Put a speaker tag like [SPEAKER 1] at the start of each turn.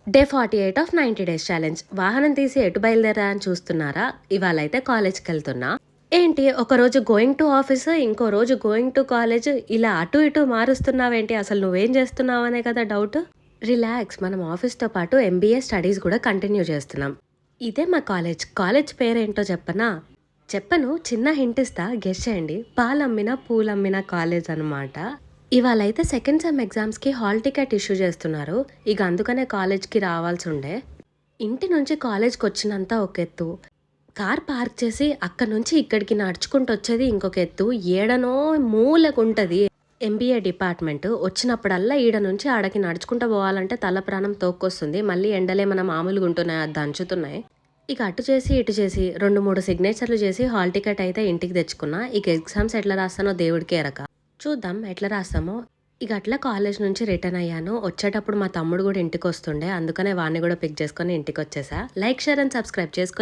[SPEAKER 1] Day 48 of 90 days challenge. వాహనం తీసి ఎటు బయలుదేరా అని చూస్తున్నారా? ఇవాళైతే కాలేజ్కి వెళ్తున్నా. ఏంటి ఒకరోజు గోయింగ్ టు ఆఫీస్, ఇంకో రోజు గోయింగ్ టు కాలేజ్, ఇలా అటు ఇటు మారుస్తున్నావేంటి? అసలు నువ్వేం చేస్తున్నావు అనే కదా డౌట్. రిలాక్స్, మనం ఆఫీస్తో పాటు ఎంబీఏ స్టడీస్ కూడా కంటిన్యూ చేస్తున్నాం. ఇదే మా కాలేజ్. కాలేజ్ పేరేంటో చెప్పనా? చెప్పను, చిన్న హింట్ ఇస్తా, గెస్ చేయండి. పాలమ్మిన పూలమ్మిన కాలేజ్ అనమాట. ఇవాళైతే సెకండ్ సెమ్ ఎగ్జామ్స్కి హాల్ టికెట్ ఇష్యూ చేస్తున్నారు. ఇక అందుకనే కాలేజ్కి రావాల్సి ఉండే. ఇంటి నుంచి కాలేజ్కి వచ్చినంత ఒక ఎత్తు, కార్ పార్క్ చేసి అక్కడ నుంచి ఇక్కడికి నడుచుకుంటూ వచ్చేది ఇంకొక ఎత్తు. ఏడనో మూలకుంటుంది ఎంబీఏ డిపార్ట్మెంట్. వచ్చినప్పుడల్లా ఈడ నుంచి ఆడకి నడుచుకుంటూ పోవాలంటే తల ప్రాణం తోక్కొస్తుంది. మళ్ళీ ఎండలే మన మామూలుగా ఉంటున్నాయి, అది దంచుతున్నాయి. ఇక అటు చేసి ఇటు చేసి 2-3 సిగ్నేచర్లు చేసి హాల్ టికెట్ అయితే ఇంటికి తెచ్చుకున్నా. ఇక ఎగ్జామ్స్ ఎట్లా రాస్తానో దేవుడికే ఎరక. చూద్దాం ఎట్లా రాస్తామో. ఇక అట్లా కాలేజ్ నుంచి రిటర్న్ అయ్యాను. వచ్చేటప్పుడు మా తమ్ముడు కూడా ఇంటికి వస్తుండే, అందుకనే వాడిని కూడా పిక్ చేసుకొని ఇంటికి వచ్చేసా. లైక్, షేర్ అండ్ సబ్స్క్రైబ్ చేసుకో.